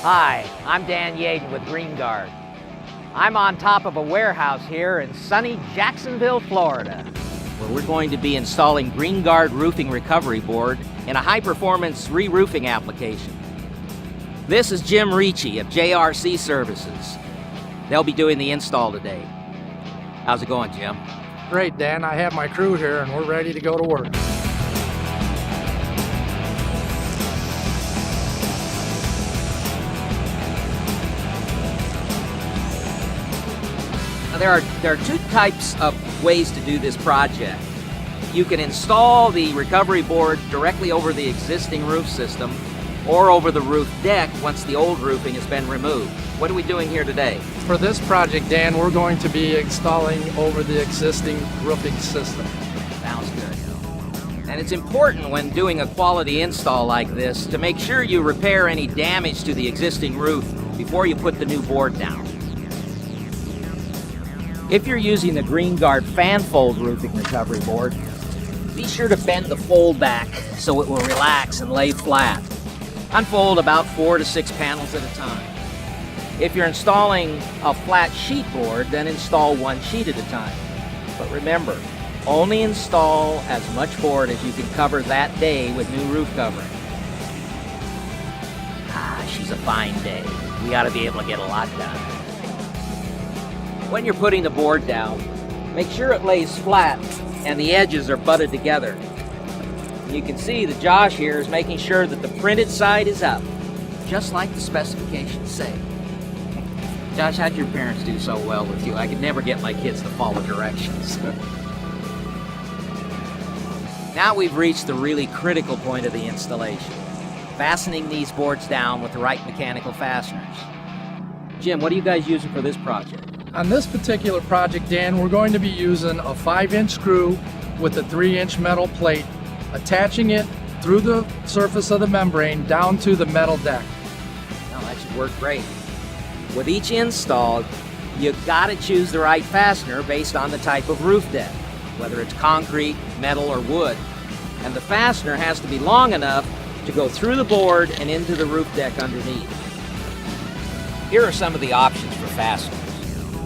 Hi, I'm Dan Yaden with GreenGuard. I'm on top of a warehouse here in sunny Jacksonville, Florida, where we're going to be installing GreenGuard roofing recovery board in a high-performance re-roofing application. This is Jim Ricci of JRC Services. They'll be doing the install today. How's it going, Jim? Great, Dan. I have my crew here and we're ready to go to work. There are two types of ways to do this project. You can install the recovery board directly over the existing roof system or over the roof deck once the old roofing has been removed. What are we doing here today? For this project, Dan, we're going to be installing over the existing roofing system. Sounds good. And it's important when doing a quality install like this to make sure you repair any damage to the existing roof before you put the new board down. If you're using the GreenGuard fan fold roofing recovery board, be sure to bend the fold back so it will relax and lay flat. Unfold about 4 to 6 panels at a time. If you're installing a flat sheet board, then install one sheet at a time. But remember, only install as much board as you can cover that day with new roof covering. She's a fine day. We ought to be able to get a lot done. When you're putting the board down, make sure it lays flat and the edges are butted together. You can see that Josh here is making sure that the printed side is up, just like the specifications say. Josh, how'd your parents do so well with you? I could never get my kids to follow directions. Now we've reached the really critical point of the installation, fastening these boards down with the right mechanical fasteners. Jim, what are you guys using for this project? On this particular project, Dan, we're going to be using a 5-inch screw with a 3-inch metal plate, attaching it through the surface of the membrane down to the metal deck. Well, that should work great. With each install, you gotta choose the right fastener based on the type of roof deck, whether it's concrete, metal, or wood. And the fastener has to be long enough to go through the board and into the roof deck underneath. Here are some of the options for fasteners.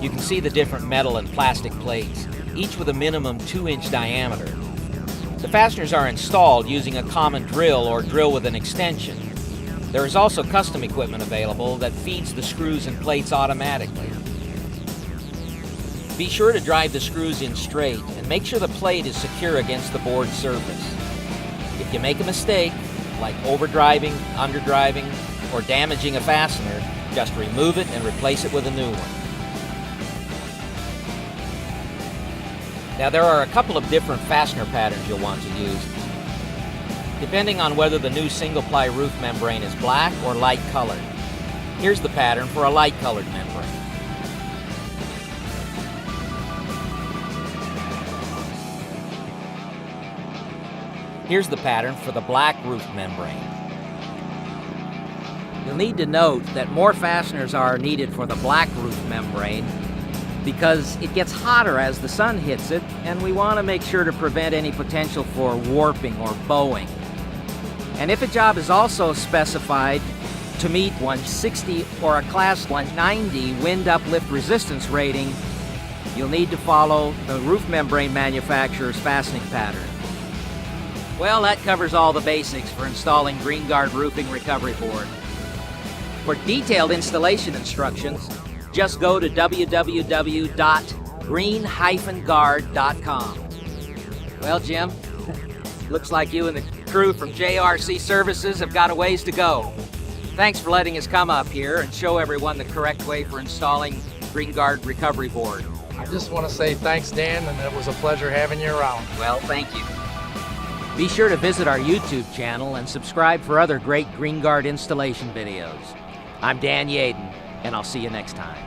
You can see the different metal and plastic plates, each with a minimum 2-inch diameter. The fasteners are installed using a common drill or drill with an extension. There is also custom equipment available that feeds the screws and plates automatically. Be sure to drive the screws in straight and make sure the plate is secure against the board surface. If you make a mistake, like overdriving, underdriving, or damaging a fastener, just remove it and replace it with a new one. Now there are a couple of different fastener patterns you'll want to use, depending on whether the new single-ply roof membrane is black or light colored. Here's the pattern for a light colored membrane. Here's the pattern for the black roof membrane. You'll need to note that more fasteners are needed for the black roof membrane because it gets hotter as the sun hits it, and we want to make sure to prevent any potential for warping or bowing. And if a job is also specified to meet 160 or a Class 190 wind uplift resistance rating, you'll need to follow the roof membrane manufacturer's fastening pattern. Well, that covers all the basics for installing GreenGuard roofing recovery board. For detailed installation instructions, just go to www.green-guard.com. Well, Jim, looks like you and the crew from JRC Services have got a ways to go. Thanks for letting us come up here and show everyone the correct way for installing GreenGuard recovery board. I just want to say thanks, Dan, and it was a pleasure having you around. Well, thank you. Be sure to visit our YouTube channel and subscribe for other great GreenGuard installation videos. I'm Dan Yaden, and I'll see you next time.